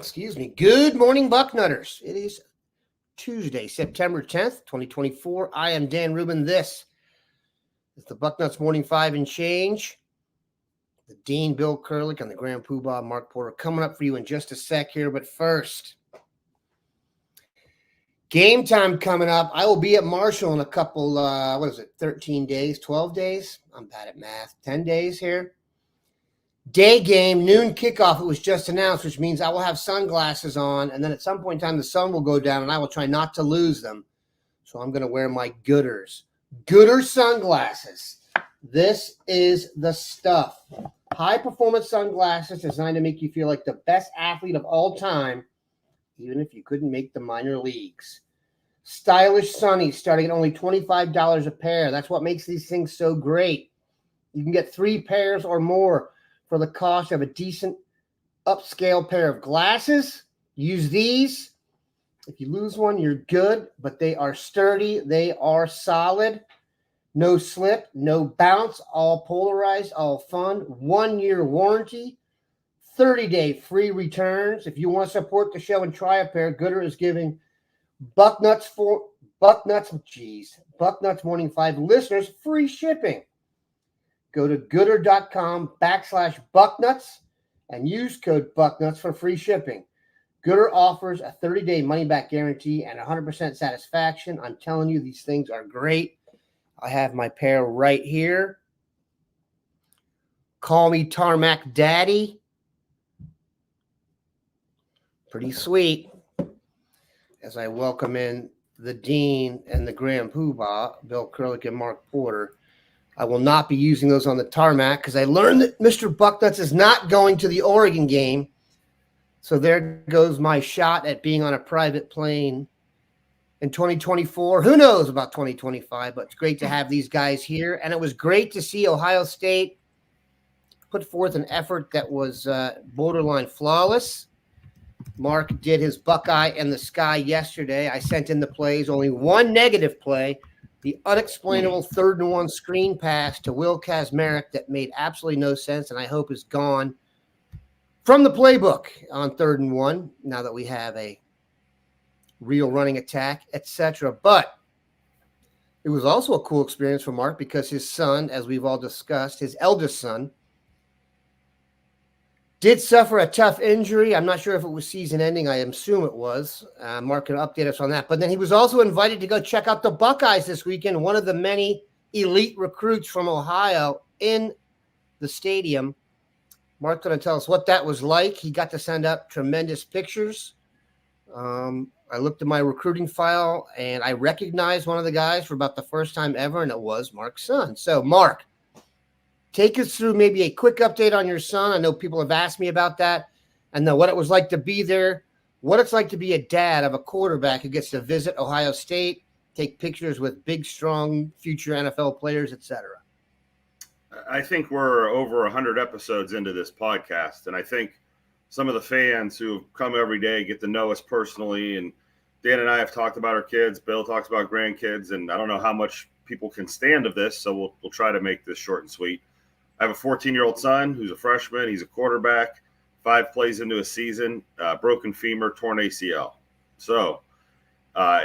Excuse me. Good morning, Bucknutters. It is Tuesday, September 10th, 2024. I am Dan Rubin. This is the Bucknuts Morning 5 and Change. The Dean, Bill Kurlick, and the Grand Poobah, Mark Porter, coming up for you in just a sec here. But first, game time coming up. I will be at Marshall in a couple, 13 days, 12 days? I'm bad at math. 10 days here. Day game, noon kickoff, it was just announced, which means I will have sunglasses on, and then at some point in time, the sun will go down, and I will try not to lose them. So I'm going to wear my Gooders sunglasses. This is the stuff. High-performance sunglasses designed to make you feel like the best athlete of all time, even if you couldn't make the minor leagues. Stylish sunnies starting at only $25 a pair. That's what makes these things so great. You can get 3 pairs or more for the cost of a decent upscale pair of glasses. Use these. If you lose one, you're good, but they are sturdy. They are solid. No slip, no bounce, all polarized, all fun. 1-year warranty, 30-day free returns. If you want to support the show and try a pair, Gooder is giving Bucknuts Morning 5 listeners free shipping. Go to gooder.com/Bucknuts and use code Bucknuts for free shipping. Gooder offers a 30-day money-back guarantee and 100% satisfaction. I'm telling you, these things are great. I have my pair right here. Call me Tarmac Daddy. Pretty sweet. As I welcome in the Dean and the Grand Poobah, Bill Kurlick and Mark Porter. I will not be using those on the tarmac because I learned that Mr. Bucknuts is not going to the Oregon game. So there goes my shot at being on a private plane in 2024. Who knows about 2025, but it's great to have these guys here. And it was great to see Ohio State put forth an effort that was borderline flawless. Mark did his Buckeye in the sky yesterday. I sent in the plays, only one negative play. The unexplainable 3rd and 1 screen pass to Will Kazmarek that made absolutely no sense, and I hope is gone from the playbook on 3rd and 1, now that we have a real running attack, etc. But it was also a cool experience for Mark because his son, as we've all discussed, his eldest son, did suffer a tough injury. I'm not sure if it was season-ending. I assume it was. Mark can update us on that. But then he was also invited to go check out the Buckeyes this weekend, one of the many elite recruits from Ohio in the stadium. Mark's going to tell us what that was like. He got to send up tremendous pictures. I looked at my recruiting file, and I recognized one of the guys for about the first time ever, and it was Mark's son. So, Mark, take us through maybe a quick update on your son. I know people have asked me about that and then what it was like to be there, what it's like to be a dad of a quarterback who gets to visit Ohio State, take pictures with big, strong future NFL players, etc. I think we're over 100 episodes into this podcast, and I think some of the fans who come every day get to know us personally, and Dan and I have talked about our kids, Bill talks about grandkids, and I don't know how much people can stand of this, so we'll try to make this short and sweet. I have a 14-year-old son who's a freshman. He's a quarterback, 5 plays into a season, broken femur, torn ACL. So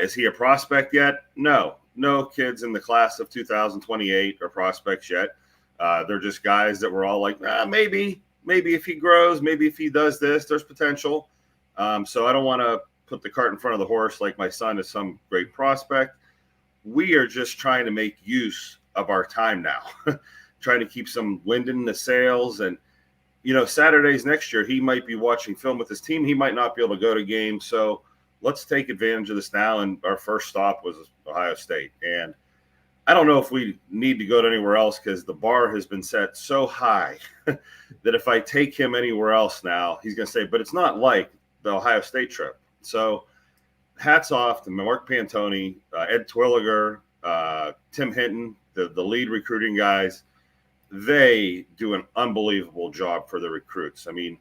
is he a prospect yet? No. No kids in the class of 2028 are prospects yet. They're just guys that we're all like, maybe if he grows, maybe if he does this, there's potential. So I don't want to put the cart in front of the horse like my son is some great prospect. We are just trying to make use of our time now. Trying to keep some wind in the sails. And, Saturdays next year, he might be watching film with his team. He might not be able to go to games. So let's take advantage of this now. And our first stop was Ohio State. And I don't know if we need to go to anywhere else because the bar has been set so high that if I take him anywhere else now, he's going to say, but it's not like the Ohio State trip. So hats off to Mark Pantoni, Ed Twilliger, Tim Hinton, the lead recruiting guys. They do an unbelievable job for the recruits. I mean,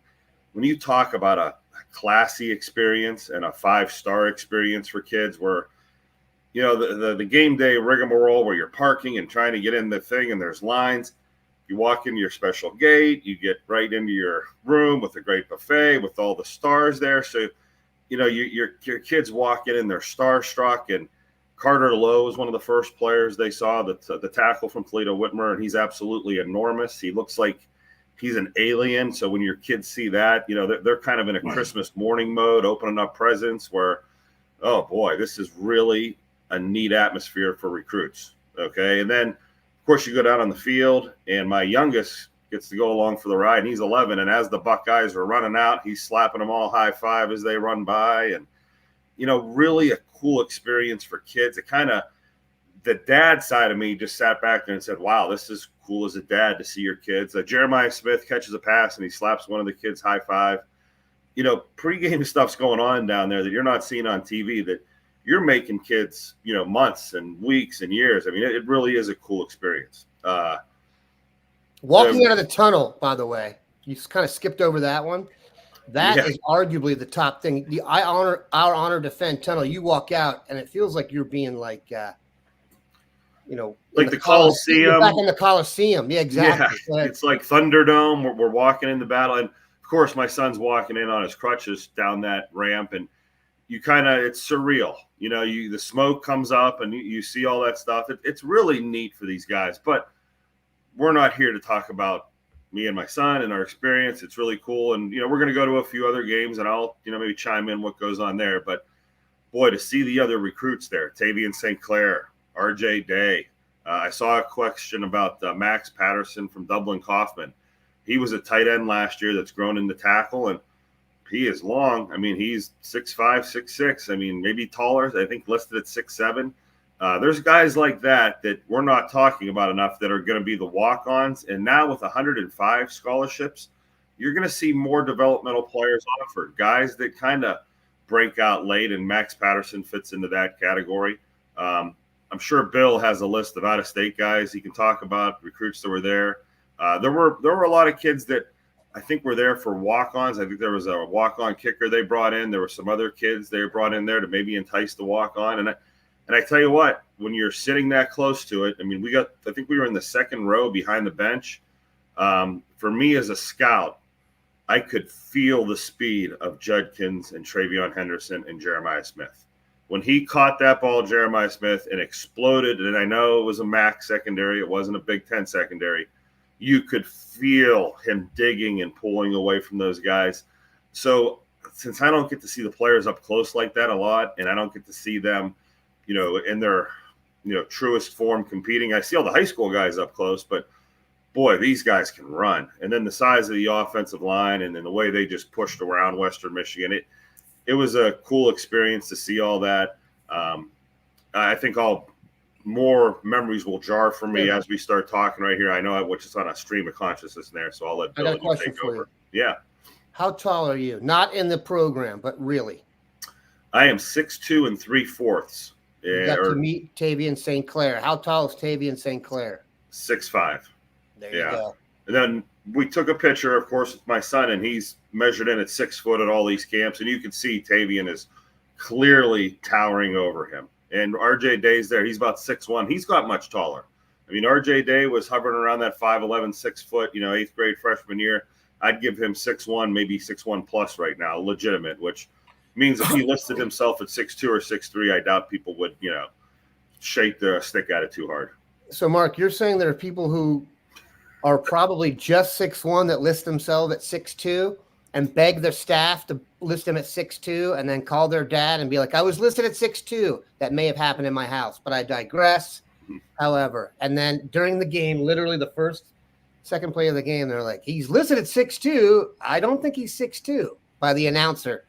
when you talk about a classy experience and a 5-star experience for kids where, the game day rigmarole where you're parking and trying to get in the thing and there's lines, You walk into your special gate, you get right into your room with a great buffet with all the stars there. So, your kids walk in and they're starstruck. And Carter Lowe is one of the first players they saw, the tackle from Toledo Whitmer, and he's absolutely enormous. He looks like he's an alien. So when your kids see that, they're kind of in a Christmas morning mode, opening up presents where, oh boy, this is really a neat atmosphere for recruits. Okay. And then of course you go down on the field, and my youngest gets to go along for the ride, and he's 11. And as the Buckeyes are running out, he's slapping them all high five as they run by. And, really a cool experience for kids. It kind of, the dad side of me just sat back there and said, wow, this is cool as a dad to see your kids. Jeremiah Smith catches a pass and he slaps one of the kids high five. Pregame stuff's going on down there that you're not seeing on TV, that you're making kids, months and weeks and years. I mean, it really is a cool experience. Walking out of the tunnel, by the way, you kind of skipped over that one. That is arguably the top thing. Our honor defend tunnel. You walk out and it feels like you're being like, like the Coliseum. Back in the Coliseum. Yeah, exactly. Yeah, it's like Thunderdome. We're walking in the battle. And of course, my son's walking in on his crutches down that ramp, and it's surreal. The smoke comes up and you see all that stuff. It's really neat for these guys, but we're not here to talk about me and my son and our experience. It's really cool. And, we're going to go to a few other games, and I'll, maybe chime in what goes on there. But boy, to see the other recruits there, Tavian St. Clair, RJ Day. I saw a question about Max Patterson from Dublin Kaufman. He was a tight end last year that's grown into tackle, and he is long. I mean, he's 6'5", 6'6". I mean, maybe taller. I think listed at 6'7". There's guys like that we're not talking about enough that are going to be the walk-ons. And now with 105 scholarships, you're going to see more developmental players offered, guys that kind of break out late, and Max Patterson fits into that category. I'm sure Bill has a list of out-of-state guys he can talk about, recruits that were there. There were a lot of kids that I think were there for walk-ons. I think there was a walk-on kicker they brought in. There were some other kids they brought in there to maybe entice the walk-on. And I tell you what, when you're sitting that close to it, I mean, I think we were in the second row behind the bench. For me as a scout, I could feel the speed of Judkins and Travion Henderson and Jeremiah Smith. When he caught that ball, Jeremiah Smith, and exploded, and I know it was a MAC secondary, it wasn't a Big Ten secondary, you could feel him digging and pulling away from those guys. So since I don't get to see the players up close like that a lot, and I don't get to see them, in their, truest form competing, I see all the high school guys up close, but boy, these guys can run. And then the size of the offensive line, and then the way they just pushed around Western Michigan, it was a cool experience to see all that. I think more memories will jar for me as we start talking right here. I know which is on a stream of consciousness there, so I'll let Bill take over. I got a question for you. Yeah. How tall are you? Not in the program, but really. I am 6'2" and 3/4. You got to meet Tavian St. Clair. How tall is Tavian St. Clair? 6'5". There you go. And then we took a picture, of course, with my son, and he's measured in at 6 foot at all these camps, and you can see Tavian is clearly towering over him. And RJ Day's there. He's about 6'1". He's got much taller. I mean, RJ Day was hovering around that 5'11", 6 foot, 8th grade freshman year. I'd give him 6'1", maybe 6'1 plus right now, legitimate, which means if he listed himself at 6'2 or 6'3, I doubt people would, shake the stick at it too hard. So, Mark, you're saying there are people who are probably just 6'1" that list themselves at 6'2" and beg their staff to list them at 6'2" and then call their dad and be like, I was listed at 6'2". That may have happened in my house, but I digress. Mm-hmm. However, and then during the game, literally the second play of the game, they're like, he's listed at 6'2". I don't think he's 6'2" by the announcer,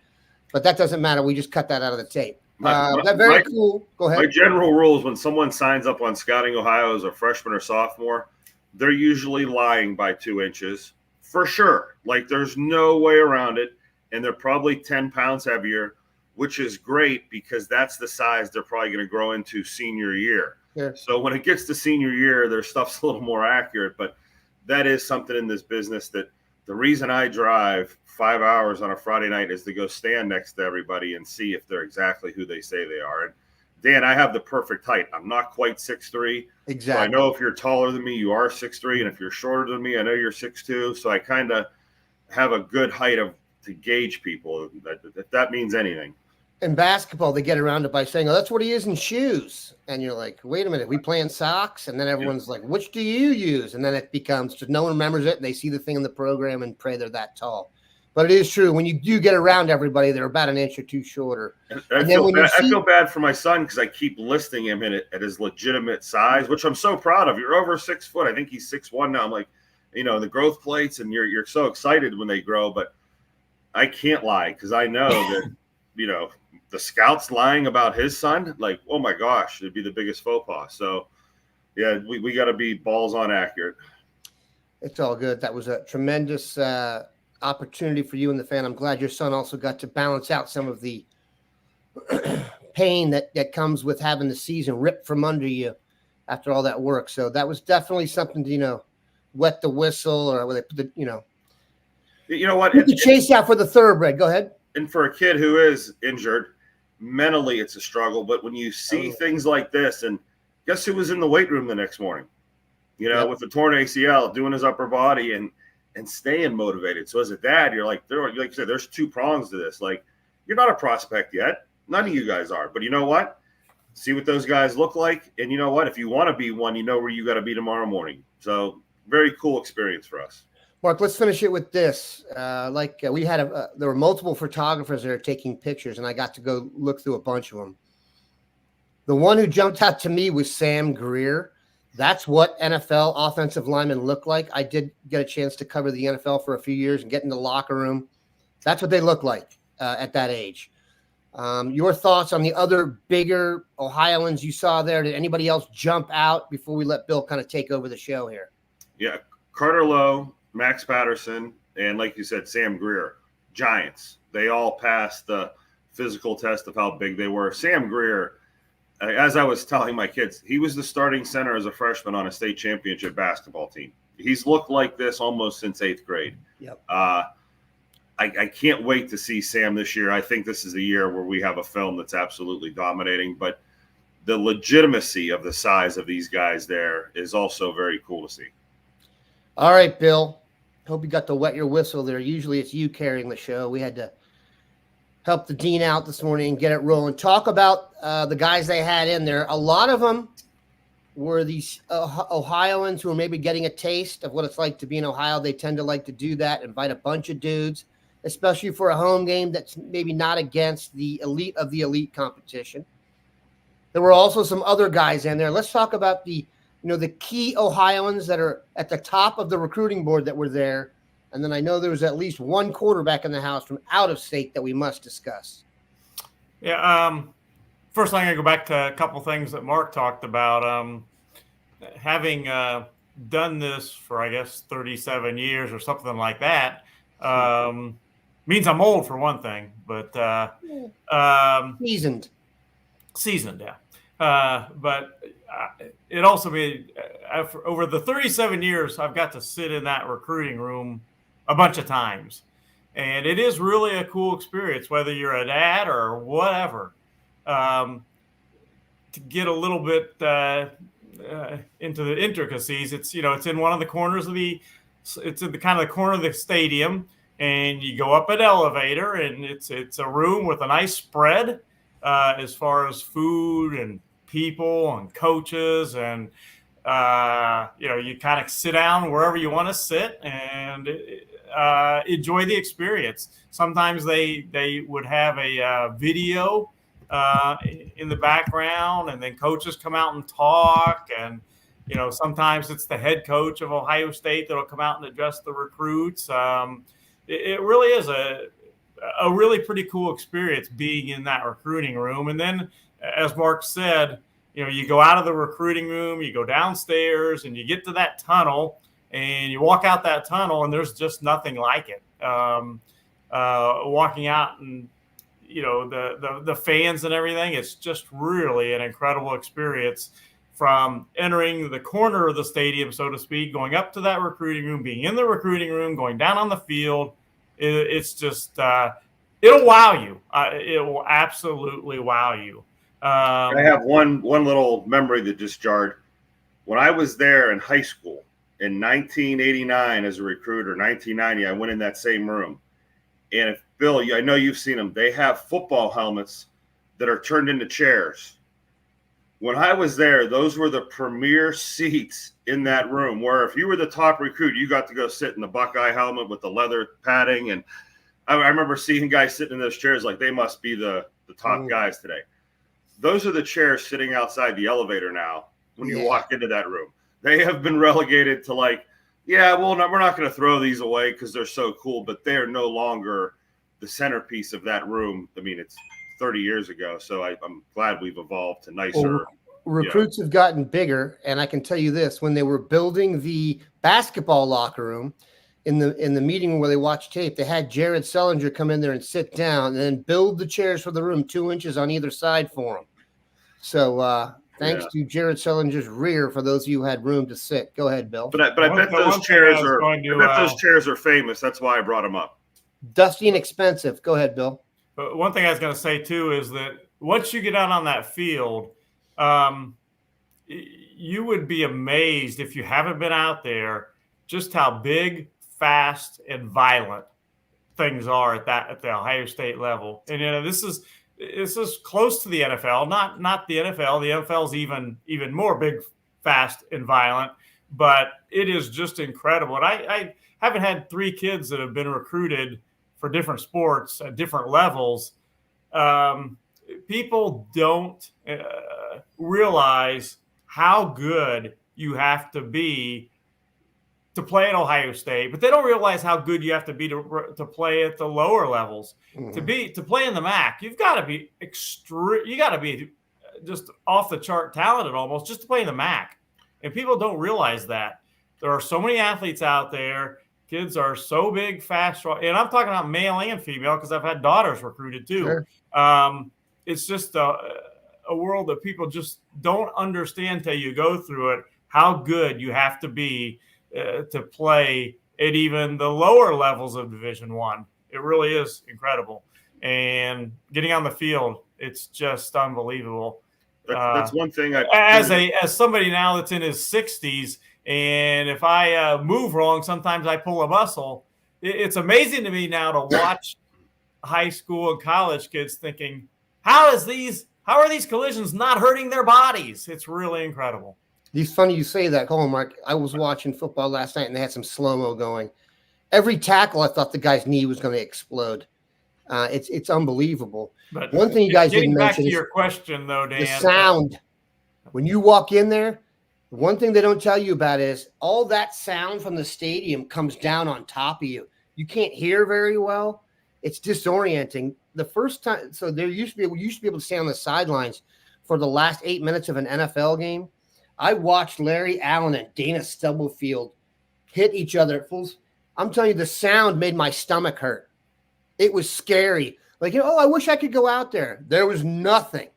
but that doesn't matter. We just cut that out of the tape. Cool. Go ahead. My general rule is when someone signs up on Scouting Ohio as a freshman or sophomore, they're usually lying by 2 inches for sure. Like there's no way around it. And they're probably 10 pounds heavier, which is great because that's the size they're probably going to grow into senior year. Yeah. So when it gets to senior year, their stuff's a little more accurate, but that is something in this business that the reason I drive 5 hours on a Friday night is to go stand next to everybody and see if they're exactly who they say they are. And Dan, I have the perfect height. I'm not quite 6'3". Exactly. So I know if you're taller than me, you are 6'3", and if you're shorter than me, I know you're 6'2". So I kind of have a good height to gauge people, if that means anything. In basketball, they get around it by saying, "Oh, that's what he is in shoes," and you're like, "Wait a minute, we playing socks?" And then everyone's like, "Which do you use?" And then it becomes just no one remembers it, and they see the thing in the program and pray they're that tall. But it is true, when you do get around everybody, they're about an inch or two shorter. I feel bad for my son because I keep listing him at his legitimate size, which I'm so proud of. You're over 6 foot. I think he's 6'1" now. I'm like, the growth plates, and you're so excited when they grow, but I can't lie because I know that the scouts lying about his son, like, oh my gosh, it'd be the biggest faux pas. So yeah, we got to be balls on accurate. It's all good. That was a tremendous opportunity for you and the fan. I'm glad your son also got to balance out some of the pain that comes with having the season ripped from under you after all that work. So that was definitely something to, wet the whistle, or where they put the, you know what? Put the chase out for the thoroughbred. Go ahead. And for a kid who is injured, mentally it's a struggle. But when you see things like this, and guess who was in the weight room the next morning? With a torn ACL, doing his upper body and staying motivated. So as a dad, you're like you said, there's two prongs to this. Like, you're not a prospect yet. None of you guys are. But you know what? See what those guys look like. And you know what? If you want to be one, you know where you got to be tomorrow morning. So very cool experience for us. Mark, let's finish it with this. We had there were multiple photographers there taking pictures, and I got to go look through a bunch of them. The one who jumped out to me was Sam Greer. That's what NFL offensive linemen look like. I did get a chance to cover the NFL for a few years and get in the locker room. That's what they look like at that age. Your thoughts on the other bigger Ohioans you saw there? Did anybody else jump out before we let Bill kind of take over the show here? Yeah, Carter Lowe, Max Patterson, and like you said, Sam Greer, giants. They all passed the physical test of how big they were. Sam Greer, as I was telling my kids, he was the starting center as a freshman on a state championship basketball team. He's looked like this almost since 8th grade. Yep. I can't wait to see Sam this year. I think this is the year where we have a film that's absolutely dominating, but the legitimacy of the size of these guys there is also very cool to see. All right, Bill. Hope you got to wet your whistle there. Usually it's you carrying the show. We had to help the dean out this morning and get it rolling. Talk about the guys they had in there. A lot of them were these Ohioans who are maybe getting a taste of what it's like to be in Ohio. They tend to like to do that, invite a bunch of dudes, especially for a home game that's maybe not against the elite of the elite competition. There were also some other guys in there. Let's talk about the key Ohioans that are at the top of the recruiting board that were there. And then I know there was at least one quarterback in the house from out of state that we must discuss. Yeah. First, I'm going to go back to a couple things that Mark talked about. Having done this for, I guess, 37 years or something like that, means I'm old for one thing, but seasoned, yeah. But it also made over the 37 years, I've got to sit in that recruiting room a bunch of times. And it is really a cool experience, whether you're a dad or whatever, to get a little bit into the intricacies. It's in one of the corners of it's in the kind of the corner of the stadium, and you go up an elevator, and it's a room with a nice spread as far as food and people and coaches, and you kind of sit down wherever you want to sit and enjoy the experience. Sometimes they would have a video in the background, and then coaches come out and talk, and sometimes it's the head coach of Ohio State that'll come out and address the recruits. It really is a really pretty cool experience being in that recruiting room. And then, as Mark said, you go out of the recruiting room, you go downstairs, and you get to that tunnel, and you walk out that tunnel, and there's just nothing like it. Walking out, and the fans and everything, it's just really an incredible experience. From entering the corner of the stadium, so to speak, going up to that recruiting room, being in the recruiting room, going down on the field, it's just it'll wow you. It will absolutely wow you. I have one little memory that just jarred. When I was there in high school in 1989 as a recruiter, 1990, I went in that same room. And if Bill, I know you've seen them, they have football helmets that are turned into chairs. When I was there, those were the premier seats in that room, where if you were the top recruit, you got to go sit in the Buckeye helmet with the leather padding. And I remember seeing guys sitting in those chairs like they must be the top guys today. Those are the chairs sitting outside the elevator now when you walk into that room. They have been relegated to we're not going to throw these away because they're so cool, but they are no longer the centerpiece of that room. I mean, it's 30 years ago, so I'm glad we've evolved to nicer. Recruits have gotten bigger, and I can tell you this: when they were building the basketball locker room, in the meeting room where they watched tape, they had Jared Sellinger come in there and sit down and then build the chairs for the room 2 inches on either side for them. So thanks to Jared Sellinger's rear, for those of you who had room to sit. Go ahead, Bill. But I bet those chairs are famous. That's why I brought them up. Dusty and expensive. Go ahead, Bill. But one thing I was going to say too is that once you get out on that field, you would be amazed if you haven't been out there just how big, fast, and violent things are at the Ohio State level. And this is close to the NFL, not the NFL. The NFL is even more big, fast, and violent. But it is just incredible. And I haven't had 3 kids that have been recruited for different sports at different levels. People don't realize how good you have to be to play at Ohio State, but they don't realize how good you have to be to play at the lower levels. Mm-hmm. To play in the MAC, you've got to be you got to be just off the chart talented almost just to play in the MAC. And people don't realize that. There are so many athletes out there. Kids are so big, fast, and I'm talking about male and female because I've had daughters recruited too. Sure. It's just a world that people just don't understand till you go through it, how good you have to be to play at even the lower levels of Division I. It really is incredible. And getting on the field, it's just unbelievable. That's one thing. As somebody now that's in his 60s, and if I move wrong, sometimes I pull a muscle. It's amazing to me now to watch high school and college kids thinking, how are these collisions not hurting their bodies? It's really incredible. It's funny you say that. Hold on, Mark. I was watching football last night, and they had some slow-mo going. Every tackle, I thought the guy's knee was going to explode. It's unbelievable. But one thing you guys didn't mention back to your question, though, Dan. The sound. When you walk in there, one thing they don't tell you about is all that sound from the stadium comes down on top of you. You can't hear very well. It's disorienting. The first time, so we used to be able to stay on the sidelines for the last 8 minutes of an NFL game. I watched Larry Allen and Dana Stubblefield hit each other at full. I'm telling you, the sound made my stomach hurt. It was scary. Like, I wish I could go out there. There was nothing.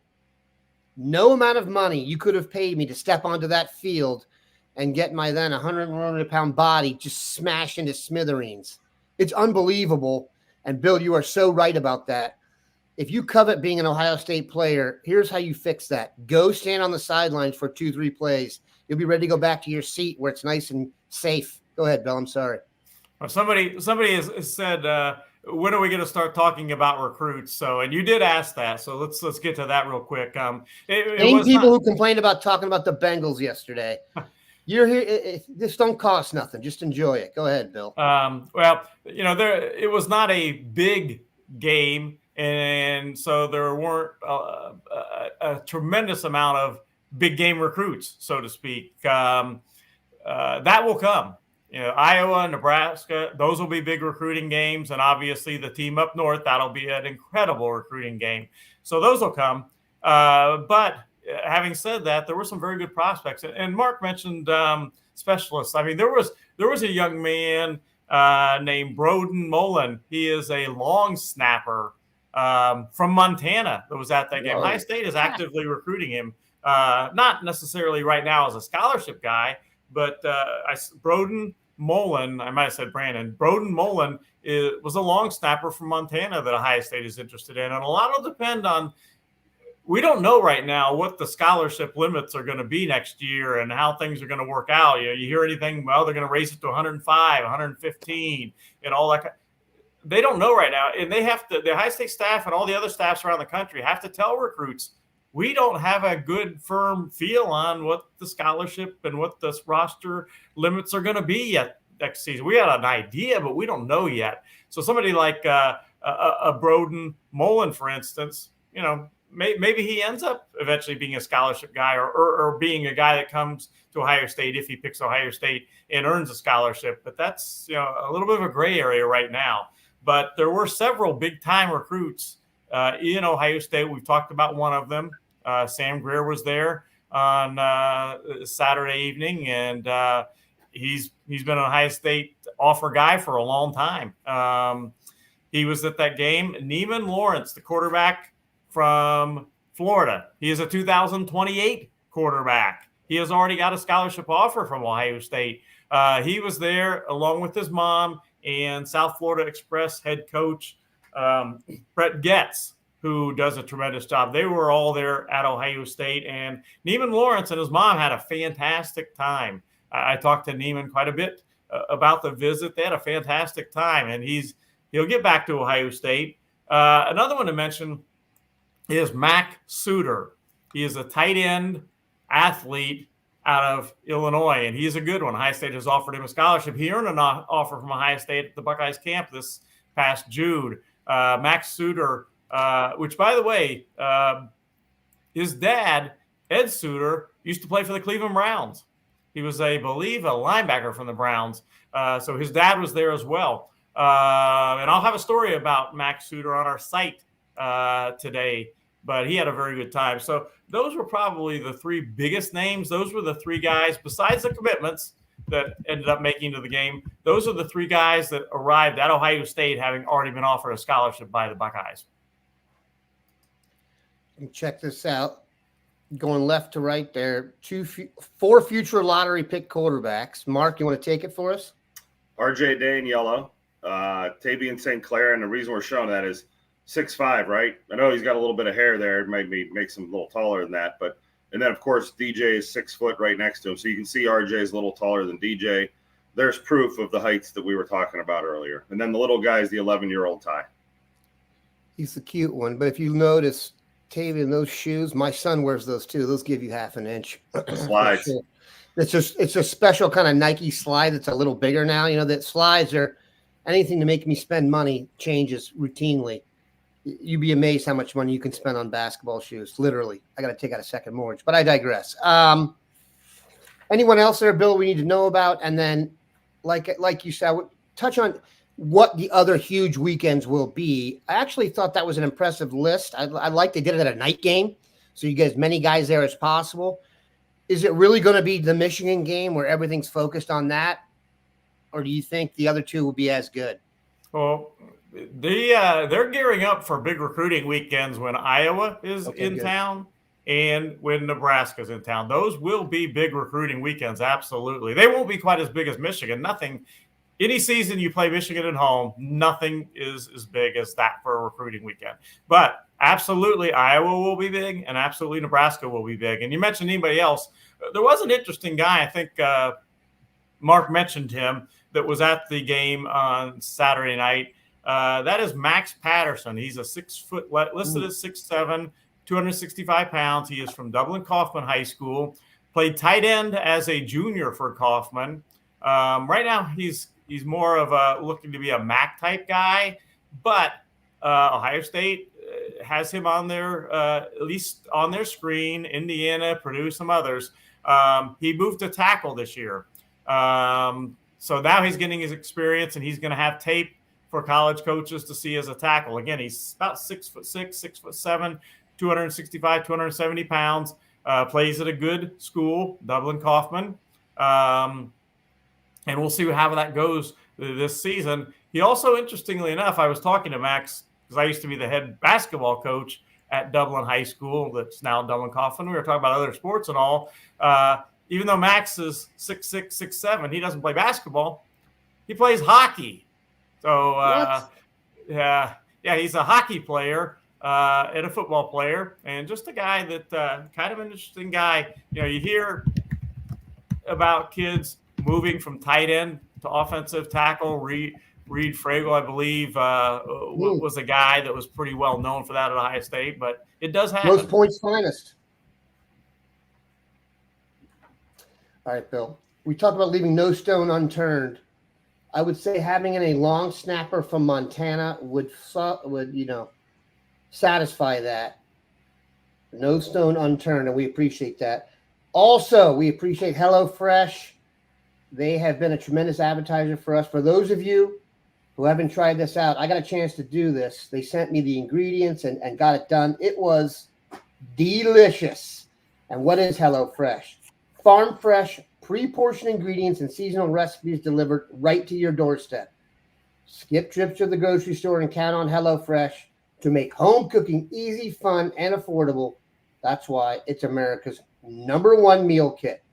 No amount of money you could have paid me to step onto that field and get my then 100-pound body just smashed into smithereens. It's unbelievable. And Bill, you are so right about that. If you covet being an Ohio State player, here's how you fix that. Go stand on the sidelines for 2-3 plays. You'll be ready to go back to your seat where it's nice and safe. Go ahead, Bill. I'm sorry. Well, somebody has said, when are we going to start talking about recruits? So, and you did ask that. So let's get to that real quick. Who complained about talking about the Bengals yesterday. You're here. This don't cost nothing. Just enjoy it. Go ahead, Bill. It was not a big game. And so there weren't a tremendous amount of big game recruits, so to speak. That will come. Iowa, Nebraska, those will be big recruiting games. And obviously the team up north, that'll be an incredible recruiting game. So those will come. But having said that, there were some very good prospects. And Mark mentioned specialists. I mean, there was a young man named Broden Mullen. He is a long snapper from Montana that was at that game. Ohio State is actively recruiting him, not necessarily right now as a scholarship guy, but Broden Mullen, I might have said Brandon. Broden Mullen was a long snapper from Montana that Ohio State is interested in, and a lot will depend on we don't know right now what the scholarship limits are going to be next year and how things are going to work out. You hear anything? Well, they're going to raise it to 105, 115, and all that. They don't know right now, and they have to. The Ohio State staff and all the other staffs around the country have to tell recruits, we don't have a good, firm feel on what the scholarship and what the roster limits are going to be yet next season. We had an idea, but we don't know yet. So somebody like a Broden Mullen, for instance, maybe he ends up eventually being a scholarship guy or being a guy that comes to Ohio State if he picks Ohio State and earns a scholarship. But that's a little bit of a gray area right now. But there were several big-time recruits in Ohio State. We've talked about one of them. Sam Greer was there on Saturday evening, and he's been an Ohio State offer guy for a long time. He was at that game. Neiman Lawrence, the quarterback from Florida. He is a 2028 quarterback. He has already got a scholarship offer from Ohio State. He was there along with his mom and South Florida Express head coach Brett Getz, who does a tremendous job. They were all there at Ohio State, and Neiman Lawrence and his mom had a fantastic time. I talked to Neiman quite a bit about the visit. They had a fantastic time, and he'll get back to Ohio State. Another one to mention is Mac Suter. He is a tight end athlete out of Illinois, and he's a good one. Ohio State has offered him a scholarship. He earned an offer from Ohio State at the Buckeyes camp this past June. Max Suter, which, by the way, his dad, Ed Suter, used to play for the Cleveland Browns. He was, I believe, a linebacker from the Browns. So his dad was there as well. And I'll have a story about Max Suter on our site today, but he had a very good time. So those were probably the three biggest names. Those were the three guys, besides the commitments that ended up making to the game. Those are the three guys that arrived at Ohio State having already been offered a scholarship by the Buckeyes. And check this out. Going left to right there, 4 future lottery pick quarterbacks. Mark, you want to take it for us? RJ Day in yellow, Tavian St. Clair, and the reason we're showing that is 6'5", right? I know he's got a little bit of hair there. It maybe makes him a little taller than that. And then, of course, DJ is 6 foot right next to him. So you can see RJ is a little taller than DJ. There's proof of the heights that we were talking about earlier. And then the little guy is the 11-year-old Ty. He's the cute one. But if you notice, Tavian, those shoes, my son wears those too. Those give you half an inch. Slides. Sure. It's a special kind of Nike slide that's a little bigger now. That slides are anything to make me spend money changes routinely. You'd be amazed how much money you can spend on basketball shoes. Literally, I got to take out a second mortgage, but I digress. Anyone else there, Bill, we need to know about? And then, like you said, touch on what the other huge weekends will be. I actually thought that was an impressive list. I like they did it at a night game, so you get as many guys there as possible. Is it really going to be the Michigan game where everything's focused on that, or do you think the other two will be as good? Well, they're gearing up for big recruiting weekends when Iowa is in town and when Nebraska's in town. Those will be big recruiting weekends, absolutely. They won't be quite as big as Michigan. Any season you play Michigan at home, nothing is as big as that for a recruiting weekend. But absolutely, Iowa will be big, and absolutely Nebraska will be big. And you mentioned anybody else. There was an interesting guy, I think Mark mentioned him, that was at the game on Saturday night. That is Max Patterson. He's a 6 foot, listed as 6'7", 265 pounds. He is from Dublin Kaufman High School. Played tight end as a junior for Kaufman. Right now, he's more of a looking to be a MAC type guy, but Ohio State has him on their at least on their screen. Indiana, Purdue, some others. He moved to tackle this year, so now he's getting his experience, and he's going to have tape for college coaches to see as a tackle. Again, he's about 6'6", 6'7", 265, 270 pounds. Plays at a good school, Dublin Kaufman. And we'll see how that goes this season. He also, interestingly enough, I was talking to Max because I used to be the head basketball coach at Dublin High School that's now Dublin Kaufman. We were talking about other sports and all. Even though Max is 6'6", 6'7", he doesn't play basketball. He plays hockey. So, yeah, he's a hockey player. and a football player, and just a guy that kind of an interesting guy. You hear about kids moving from tight end to offensive tackle. Reed Fragel, I believe, was a guy that was pretty well known for that at Ohio State, but it does happen. Most points finest. All right, Bill. We talked about leaving no stone unturned. I would say having in a long snapper from Montana would satisfy that. No stone unturned, and we appreciate that. Also, we appreciate HelloFresh. They have been a tremendous advertiser for us. For those of you who haven't tried this out, I got a chance to do this. They sent me the ingredients and got it done. It was delicious. And what is HelloFresh? Farm fresh, pre-portioned ingredients and seasonal recipes delivered right to your doorstep. Skip trips to the grocery store and count on HelloFresh to make home cooking easy, fun, and affordable. That's why it's America's #1 meal kit.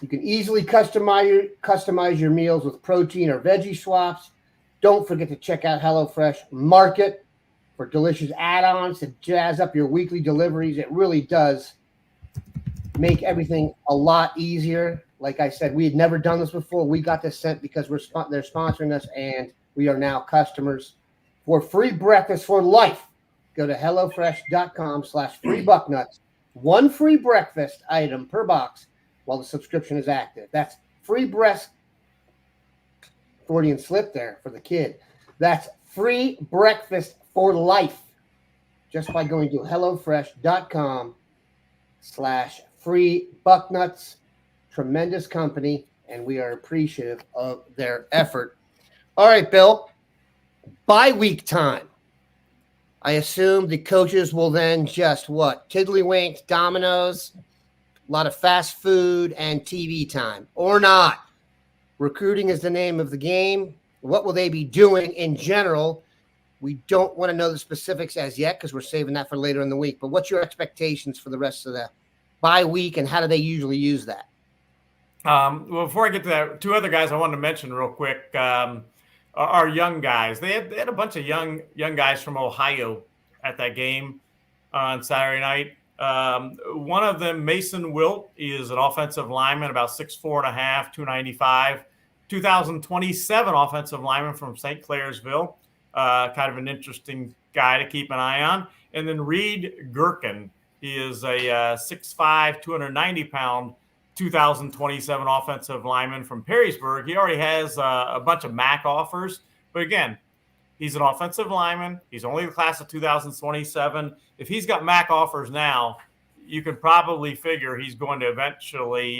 You can easily customize your meals with protein or veggie swaps. Don't forget to check out HelloFresh Market for delicious add-ons to jazz up your weekly deliveries. It really does make everything a lot easier. Like I said, we had never done this before. We got this sent because they're sponsoring us, and we are now customers. For free breakfast for life, go to HelloFresh.com/free Bucknuts. One free breakfast item per box while the subscription is active. That's free breast. Freudian slip there for the kid. That's free breakfast for life just by going to HelloFresh.com/free Bucknuts. Tremendous company, and we are appreciative of their effort. All right, Bill. Bye week time. I assume the coaches will then just tiddlywinks, dominoes, a lot of fast food and TV time, or not. Recruiting is the name of the game. What will they be doing in general? We don't want to know the specifics as yet because we're saving that for later in the week. But what's your expectations for the rest of the bye week, and how do they usually use that? Well, before I get to that, two other guys I wanted to mention real quick are young guys. They had a bunch of young guys from Ohio at that game on Saturday night. One of them, Mason Wilt, is an offensive lineman, about 6'4.5", 295, 2027 offensive lineman from St. Clairsville. Kind of an interesting guy to keep an eye on. And then Reed Gherkin. He is a 6'5", 290-pound, 2027 offensive lineman from Perrysburg. He already has a bunch of MAC offers. But again, he's an offensive lineman. He's only the class of 2027. If he's got MAC offers now, you can probably figure he's going to eventually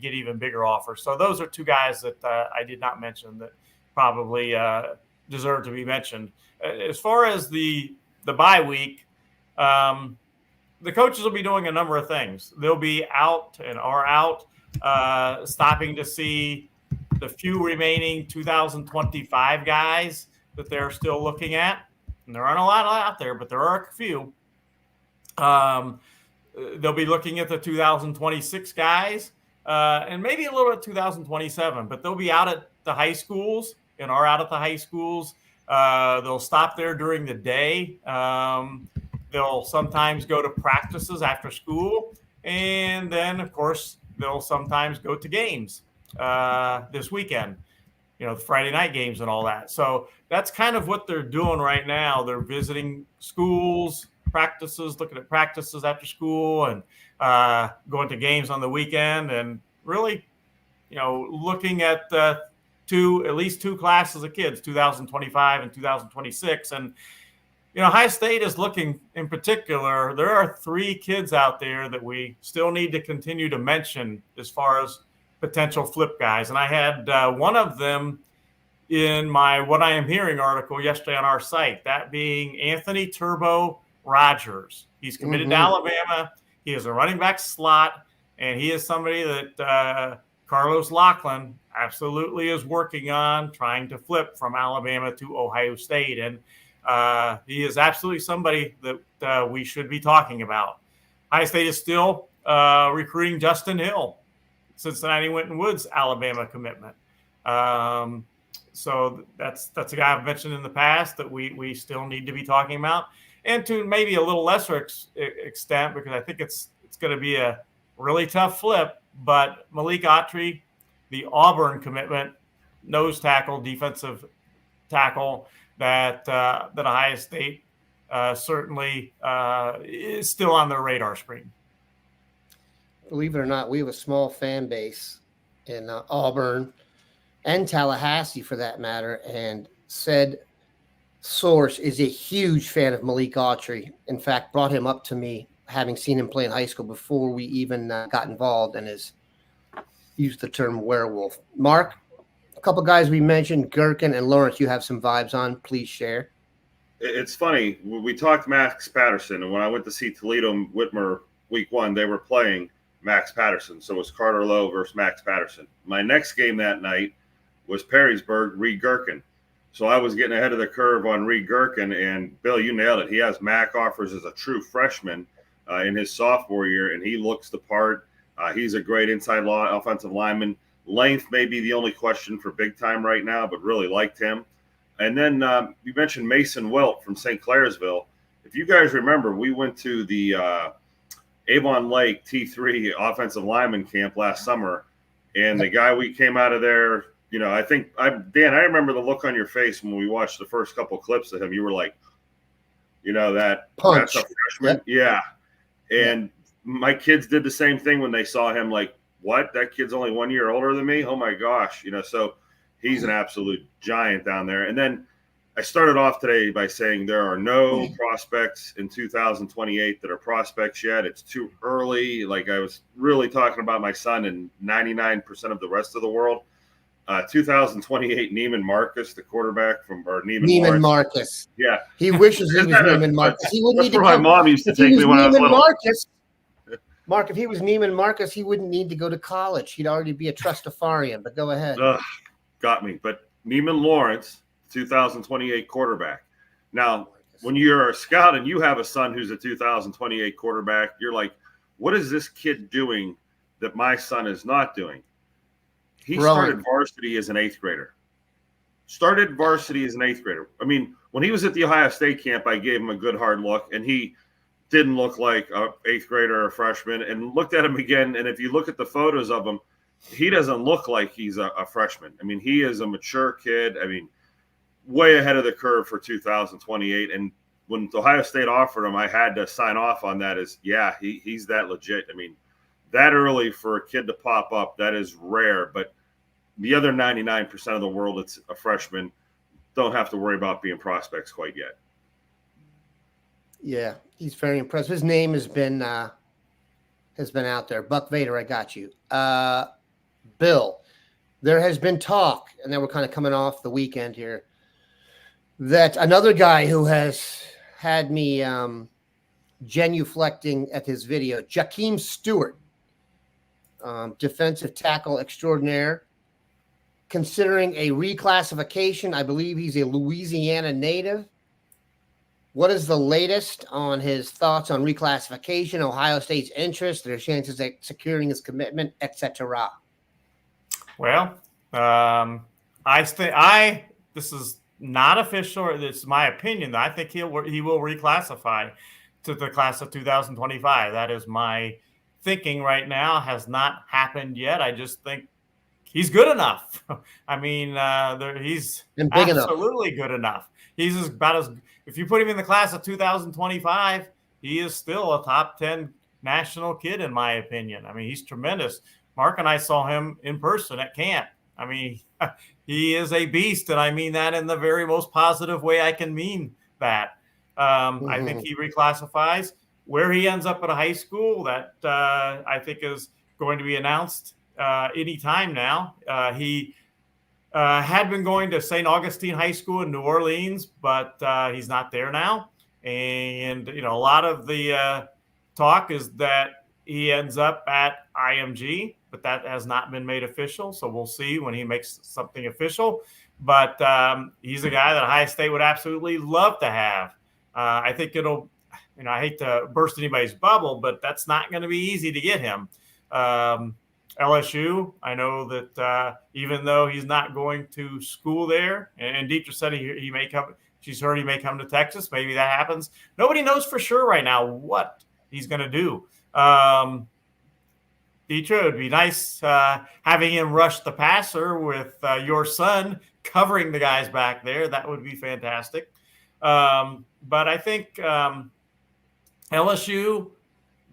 get even bigger offers. So those are two guys that I did not mention that probably deserve to be mentioned. As far as the bye week, the coaches will be doing a number of things. They'll be out and are out, stopping to see the few remaining 2025 guys that they're still looking at. And there aren't a lot out there, but there are a few. They'll be looking at the 2026 guys and maybe a little bit 2027, but they'll be out at the high schools and are out at the high schools. They'll stop there during the day. They'll sometimes go to practices after school. And then, of course, they'll sometimes go to games this weekend, the Friday night games and all that. So that's kind of what they're doing right now. They're visiting schools, practices, looking at practices after school, and going to games on the weekend, and really, looking at at least two classes of kids, 2025 and 2026. And Ohio State is looking in particular. There are 3 kids out there that we still need to continue to mention as far as potential flip guys. And I had one of them in my What I Am Hearing article yesterday on our site, that being Anthony Turbo Rogers. He's committed to Alabama. He is a running back slot, and he is somebody that Carlos Lachlan absolutely is working on, trying to flip from Alabama to Ohio State. And he is absolutely somebody that we should be talking about. Ohio State is still recruiting Justin Hill, Cincinnati Winton Woods Alabama commitment. So that's a guy I've mentioned in the past that we still need to be talking about. and to maybe a little lesser extent, because I think it's going to be a really tough flip. But Malik Autry, the Auburn commitment, nose tackle, defensive tackle, that Ohio State certainly is still on their radar screen. Believe it or not, we have a small fan base in Auburn and Tallahassee, for that matter, and said source is a huge fan of Malik Autry. In fact, brought him up to me, having seen him play in high school before we even got involved, and has used the term werewolf. Mark, a couple guys we mentioned, Gherkin and Lawrence, you have some vibes on. Please share. It's funny. We talked Max Patterson, and when I went to see Toledo and Whitmer week 1, they were playing Max Patterson. So it was Carter Lowe versus Max Patterson. My next game that night was Perrysburg, Reed Gherkin. So I was getting ahead of the curve on Reed Gherkin, and Bill, you nailed it. He has MAC offers as a true freshman in his sophomore year, and he looks the part. He's a great inside offensive lineman. Length may be the only question for big time right now, but really liked him. And then you mentioned Mason Wilt from St. Clairsville. If you guys remember, we went to the Avon Lake T3 offensive lineman camp last summer, and the guy we came out of there, you know, Dan, I remember the look on your face when we watched the first couple clips of him. You were like, you know, that's a freshman. Yep. Yeah. And my kids did the same thing when they saw him, like, what? That kid's only 1 year older than me? Oh my gosh. You know, so he's an absolute giant down there. And then I started off today by saying there are no prospects in 2028 that are prospects yet. It's too early. Like I was really talking about my son and 99% of the rest of the world. 2028, Neiman Marcus, the quarterback from Neiman Marcus. Yeah, he wishes he was Neiman Marcus. He wouldn't need to. My mom used to take me when I was little. Mark, if he was Neiman Marcus, he wouldn't need to go to college. He'd already be a trustafarian. But go ahead. Got me. But Neiman Lawrence, 2028 quarterback. Now, when you're a scout and you have a son who's a 2028 quarterback, you're like, what is this kid doing that my son is not doing? He started varsity as an 8th grader. I mean, when he was at the Ohio State camp, I gave him a good hard look, and he didn't look like an 8th grader or a freshman, and looked at him again. And if you look at the photos of him, he doesn't look like he's a freshman. I mean, he is a mature kid. I mean, way ahead of the curve for 2028. And when Ohio State offered him, I had to sign off on that as, yeah, he's that legit. I mean, that early for a kid to pop up, that is rare. But the other 99% of the world, it's a freshman, don't have to worry about being prospects quite yet. Yeah, he's very impressive. His name has been out there. Buck Vader, I got you. Bill, there has been talk, and then we're kind of coming off the weekend here, that another guy who has had me genuflecting at his video, Jahkeem Stewart, defensive tackle extraordinaire, considering a reclassification. I believe he's a Louisiana native. What is the latest on his thoughts on reclassification, Ohio State's interest, their chances at securing his commitment, etc.? Well, this is not official. This is my opinion. I think he will reclassify to the class of 2025. That is my thinking right now. Has not happened yet. I just think he's good enough. I mean, he's absolutely good enough. He's about as, if you put him in the class of 2025, he is still a top 10 national kid, in my opinion. I mean, he's tremendous. Mark and I saw him in person at camp. I mean, he is a beast, and I mean that in the very most positive way I can mean that. I think he reclassifies. Where he ends up at a high school, that I think is going to be announced any time now. He had been going to St. Augustine High School in New Orleans, but he's not there now. And, you know, a lot of the talk is that he ends up at IMG, but that has not been made official. So we'll see when he makes something official. But he's a guy that Ohio State would absolutely love to have. I think it'll, you know, I hate to burst anybody's bubble, but that's not going to be easy to get him. LSU, I know that even though he's not going to school there, and Dietrich said he may come, she's heard he may come to Texas. Maybe that happens. Nobody knows for sure right now what he's going to do. Dietrich, it would be nice having him rush the passer with your son covering the guys back there. That would be fantastic. But I think LSU,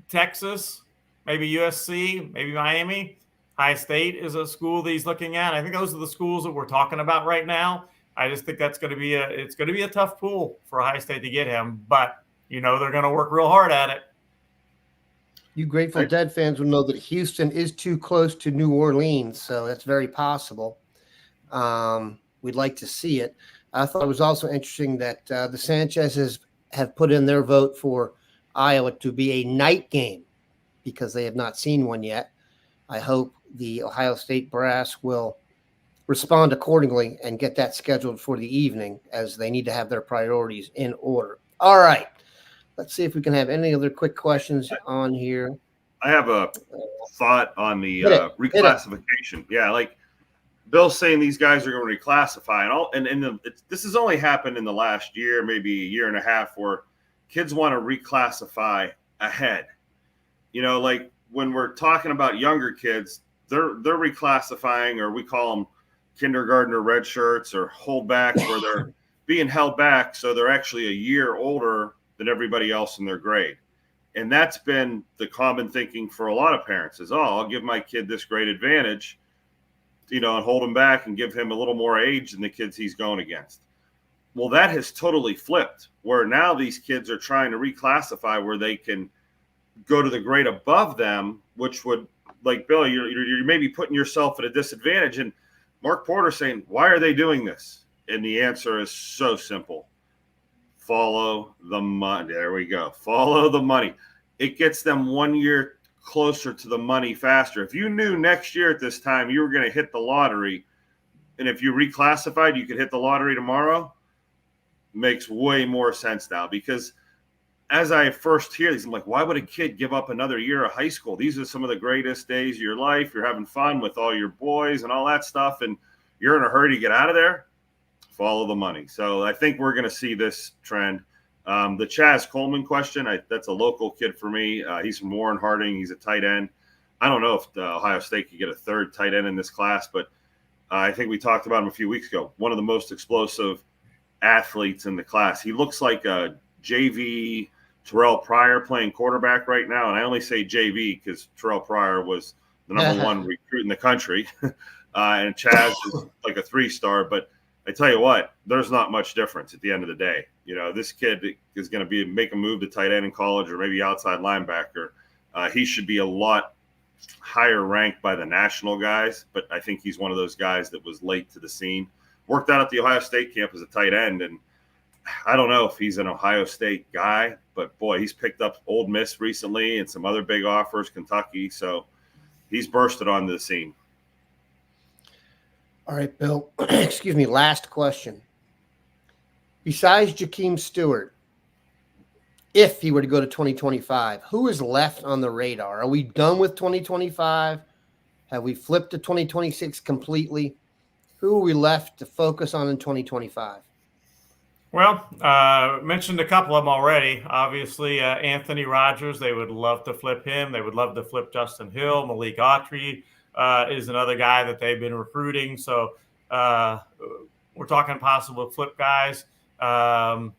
Texas, maybe USC, maybe Miami, Ohio State is a school that he's looking at. I think those are the schools that we're talking about right now. I just think it's going to be a tough pool for Ohio State to get him, but they're going to work real hard at it. You Grateful Dead fans will know that Houston is too close to New Orleans, so that's very possible. We'd like to see it. I thought it was also interesting that the Sanchez's have put in their vote for Iowa to be a night game because they have not seen one yet. I hope the Ohio State brass will respond accordingly and get that scheduled for the evening, as they need to have their priorities in order. All right. Let's see if we can have any other quick questions on here. I have a thought on the reclassification. Yeah, like Bill's saying these guys are going to reclassify. This has only happened in the last year, maybe a year and a half, where kids want to reclassify ahead. Like when we're talking about younger kids, they're reclassifying, or we call them kindergartner red shirts or holdbacks, where they're being held back so they're actually a year older than everybody else in their grade. And that's been the common thinking for a lot of parents is, I'll give my kid this great advantage, and hold him back and give him a little more age than the kids he's going against. Well, that has totally flipped, where now these kids are trying to reclassify where they can go to the grade above them, which would, like Bill, you're maybe putting yourself at a disadvantage. And Mark Porter saying, why are they doing this? And the answer is so simple. Follow the money. There we go. Follow the money. It gets them 1 year closer to the money faster. If you knew next year at this time you were going to hit the lottery, and if you reclassified, you could hit the lottery tomorrow, makes way more sense now. Because as I first hear these, I'm like, why would a kid give up another year of high school? These are some of the greatest days of your life. You're having fun with all your boys and all that stuff, and you're in a hurry to get out of there. Follow the money. So I think we're going to see this trend. The Chaz Coleman question, that's a local kid for me. He's from Warren Harding. He's a tight end. I don't know if Ohio State could get a third tight end in this class, but I think we talked about him a few weeks ago. One of the most explosive athletes in the class. He looks like a JV Terrell Pryor playing quarterback right now. And I only say JV because Terrell Pryor was the number one recruit in the country. And Chaz is like a 3-star, but I tell you what, there's not much difference at the end of the day. This kid is going to make a move to tight end in college or maybe outside linebacker. He should be a lot higher ranked by the national guys, but I think he's one of those guys that was late to the scene. Worked out at the Ohio State camp as a tight end, and I don't know if he's an Ohio State guy, but boy, he's picked up Ole Miss recently and some other big offers, Kentucky. So he's bursted onto the scene. All right, Bill. Excuse me. Last question. Besides Jahkeem Stewart, if he were to go to 2025, who is left on the radar? Are we done with 2025? Have we flipped to 2026 completely? Who are we left to focus on in 2025? Well, mentioned a couple of them already. Obviously, Anthony Rogers, they would love to flip him. They would love to flip Justin Hill. Malik Autry is another guy that they've been recruiting. So we're talking possible flip guys. Trey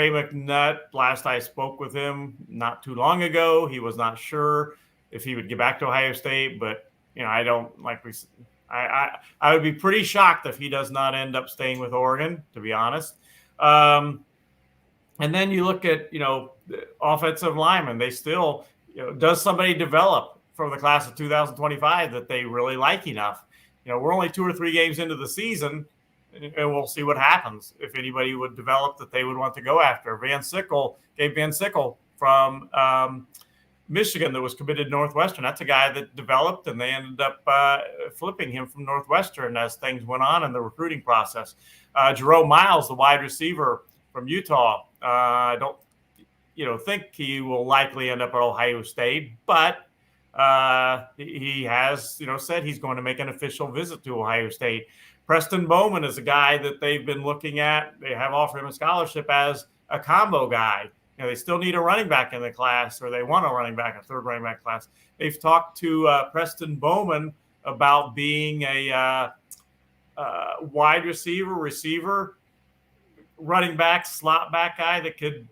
McNutt, last I spoke with him not too long ago, he was not sure if he would get back to Ohio State, but I don't like we. I would be pretty shocked if he does not end up staying with Oregon, to be honest. And then you look at the offensive linemen. They still does somebody develop from the class of 2025 that they really like enough? We're only 2 or 3 games into the season, and we'll see what happens if anybody would develop that they would want to go after. Gabe Van Sickle from Michigan that was committed to Northwestern. That's a guy that developed, and they ended up flipping him from Northwestern as things went on in the recruiting process. Jerome Miles, the wide receiver from Utah. I don't think he will likely end up at Ohio State, but He has, said he's going to make an official visit to Ohio State. Preston Bowman is a guy that they've been looking at. They have offered him a scholarship as a combo guy. They still need a running back in the class, or they want a running back, a third running back class. They've talked to Preston Bowman about being a wide receiver, running back, slot back guy that could,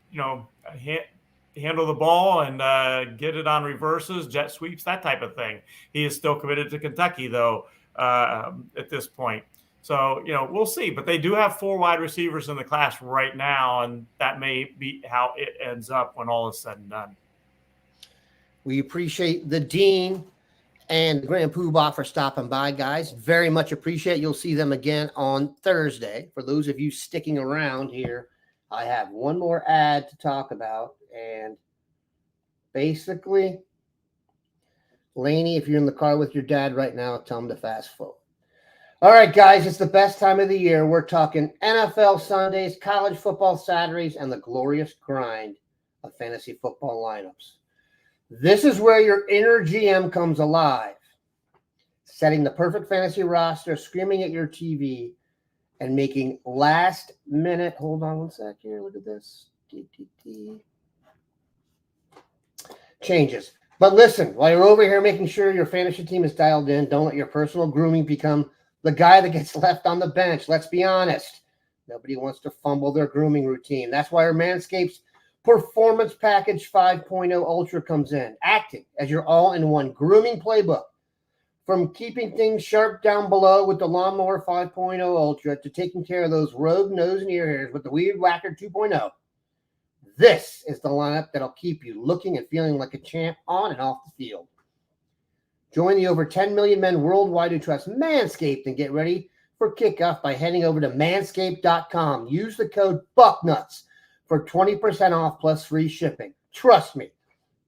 handle the ball and get it on reverses, jet sweeps, that type of thing. He is still committed to Kentucky, though, at this point. So, we'll see. But they do have 4 wide receivers in the class right now, and that may be how it ends up when all is said and done. We appreciate the Dean and the Grand Poobah for stopping by, guys. Very much appreciate it. You'll see them again on Thursday. For those of you sticking around here, I have one more ad to talk about. And basically, Laney, if you're in the car with your dad right now, tell him to fast forward. All right, guys, it's the best time of the year. We're talking NFL Sundays, college football Saturdays, and the glorious grind of fantasy football lineups. This is where your inner GM comes alive, setting the perfect fantasy roster, screaming at your TV, and making last-minute – hold on one sec here. Look at this. Changes. But listen, while you're over here making sure your fantasy team is dialed in, don't let your personal grooming become the guy that gets left on the bench. Let's be honest. Nobody wants to fumble their grooming routine. That's why our Manscaped's Performance Package 5.0 Ultra comes in, acting as your all-in-one grooming playbook. From keeping things sharp down below with the Lawnmower 5.0 Ultra to taking care of those rogue nose and ear hairs with the Weed Whacker 2.0. This is the lineup that'll keep you looking and feeling like a champ on and off the field. Join the over 10 million men worldwide who trust Manscaped and get ready for kickoff by heading over to manscaped.com. Use the code BUCKNUTS for 20% off plus free shipping. Trust me,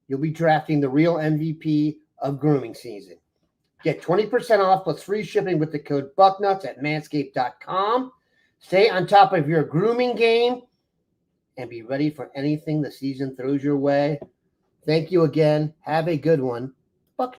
you'll be drafting the real MVP of grooming season. Get 20% off plus free shipping with the code BUCKNUTS at manscaped.com. Stay on top of your grooming game and be ready for anything the season throws your way. Thank you again. Have a good one.